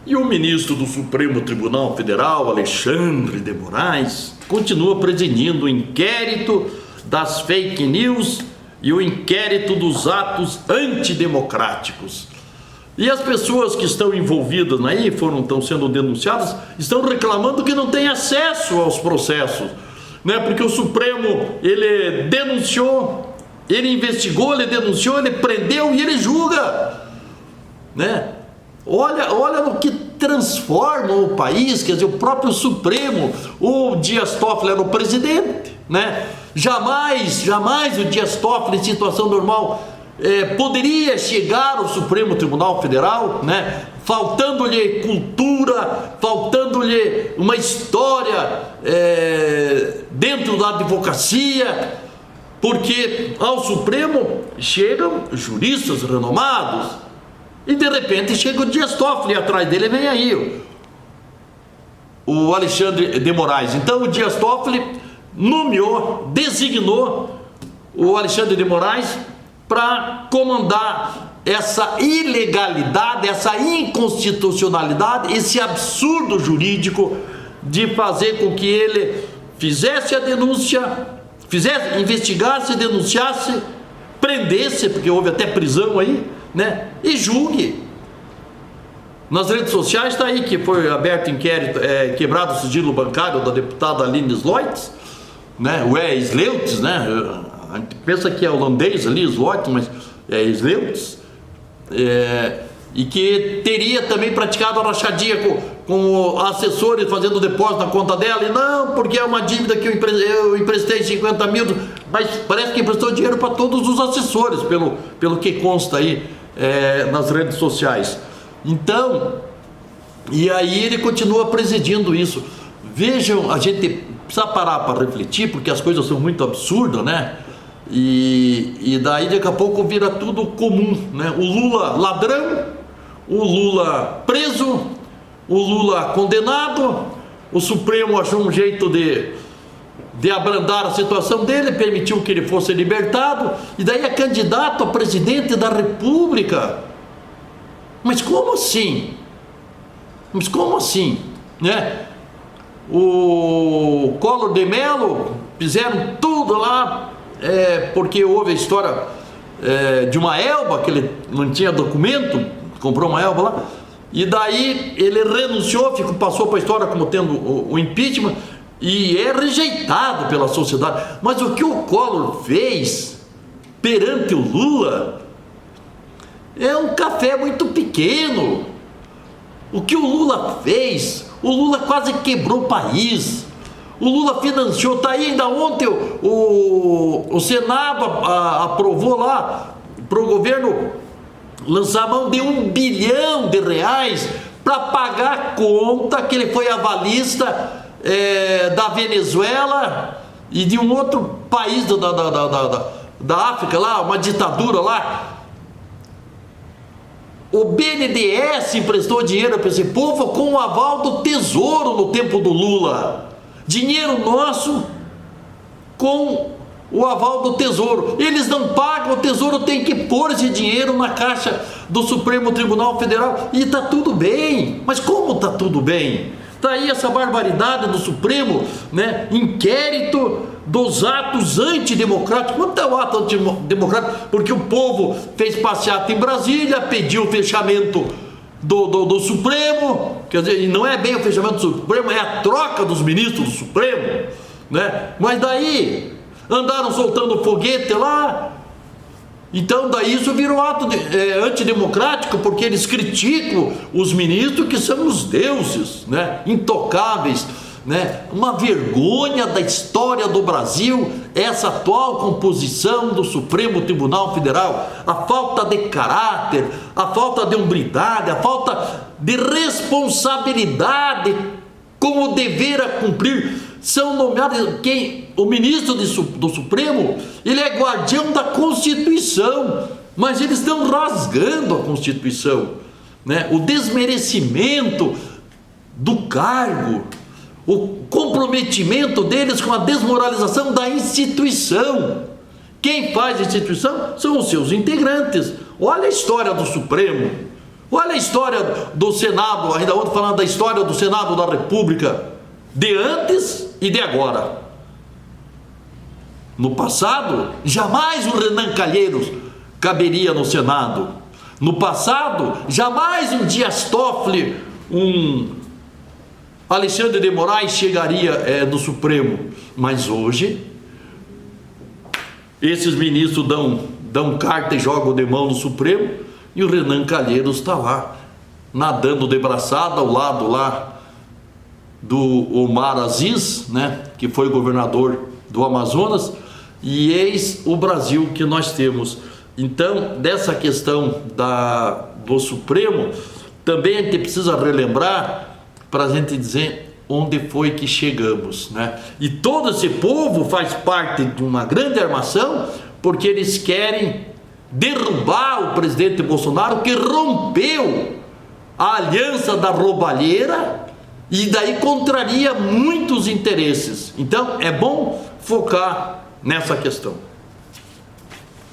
E o ministro do Supremo Tribunal Federal, Alexandre de Moraes, continua presidindo o inquérito das fake news e o inquérito dos atos antidemocráticos. E as pessoas que estão envolvidas aí, estão sendo denunciadas, estão reclamando que não têm acesso aos processos, né? Porque o Supremo, ele denunciou, ele investigou, ele denunciou, ele prendeu e ele julga, né? Olha no que transforma o país, quer dizer, o próprio Supremo. O Dias Toffoli era o presidente, né? Jamais o Dias Toffoli, em situação normal, poderia chegar ao Supremo Tribunal Federal, né? Faltando-lhe cultura, faltando-lhe uma história dentro da advocacia, porque ao Supremo chegam juristas renomados, e de repente chega o Dias Toffoli, e atrás dele vem aí o Alexandre de Moraes. Então o Dias Toffoli designou o Alexandre de Moraes para comandar essa ilegalidade, essa inconstitucionalidade, esse absurdo jurídico de fazer com que ele fizesse a denúncia, investigasse, denunciasse, prendesse, porque houve até prisão aí, né? E julgue. Nas redes sociais está aí que foi aberto inquérito, quebrado o sigilo bancário da deputada Aline Sloits, né? O Sleutz, né? A gente pensa que é holandês ali, Sloits, mas é Sleutz, e que teria também praticado a rachadinha com assessores fazendo depósito na conta dela, e não, porque é uma dívida que eu emprestei 50 mil, mas parece que emprestou dinheiro para todos os assessores, pelo que consta aí nas redes sociais. Então, e aí ele continua presidindo isso. Vejam, a gente precisa parar para refletir, porque as coisas são muito absurdas, né? E daí daqui a pouco vira tudo comum, né? O Lula ladrão, o Lula preso, o Lula condenado, o Supremo achou um jeito de abrandar a situação dele, permitiu que ele fosse libertado, e daí é candidato a presidente da República. Mas como assim? Né? O Collor de Mello fizeram tudo lá, porque houve a história de uma Elba, que ele não tinha documento, comprou uma Elba lá, e daí ele renunciou, passou para a história como tendo o impeachment, e é rejeitado pela sociedade. Mas o que o Collor fez perante o Lula é um café muito pequeno. O que o Lula fez, o Lula quase quebrou o país. O Lula financiou, está aí, ainda ontem o Senado aprovou lá para o governo lançar a mão de R$1 bilhão para pagar a conta que ele foi avalista da Venezuela e de um outro país da África lá, uma ditadura lá. O BNDES emprestou dinheiro para esse povo com o aval do Tesouro no tempo do Lula. Dinheiro nosso com o aval do Tesouro. Eles não pagam, o Tesouro tem que pôr esse dinheiro na caixa do Supremo Tribunal Federal e está tudo bem. Mas como está tudo bem? Está aí essa barbaridade do Supremo, né? Inquérito dos atos antidemocráticos. Quanto é o ato antidemocrático? Porque o povo fez passeata em Brasília, pediu o fechamento do Supremo, quer dizer, e não é bem o fechamento do Supremo, é a troca dos ministros do Supremo, né? Mas daí andaram soltando foguete lá. Então daí isso virou ato antidemocrático, porque eles criticam os ministros que são os deuses, né? Intocáveis, né? Uma vergonha da história do Brasil, essa atual composição do Supremo Tribunal Federal, a falta de caráter, a falta de hombridade, a falta de responsabilidade com o dever a cumprir. São nomeados o ministro do Supremo, ele é guardião da Constituição, mas eles estão rasgando a Constituição, né? O desmerecimento do cargo, o comprometimento deles com a desmoralização da instituição. Quem faz a instituição são os seus integrantes. Olha a história do Supremo. Olha a história do Senado, ainda ontem falando da história do Senado da República, de antes e de agora. No passado, jamais o Renan Calheiros caberia no Senado. No passado, jamais um Dias Toffoli, um Alexandre de Moraes chegaria no Supremo. Mas hoje, esses ministros dão carta e jogam de mão no Supremo, e o Renan Calheiros está lá, nadando de braçada ao lado lá do Omar Aziz, né, que foi governador do Amazonas, e eis o Brasil que nós temos. Então, dessa questão do Supremo, também a gente precisa relembrar, para a gente dizer onde foi que chegamos, né? E todo esse povo faz parte de uma grande armação, porque eles querem derrubar o presidente Bolsonaro, que rompeu a aliança da roubalheira, e daí contraria muitos interesses. Então é bom focar nessa questão.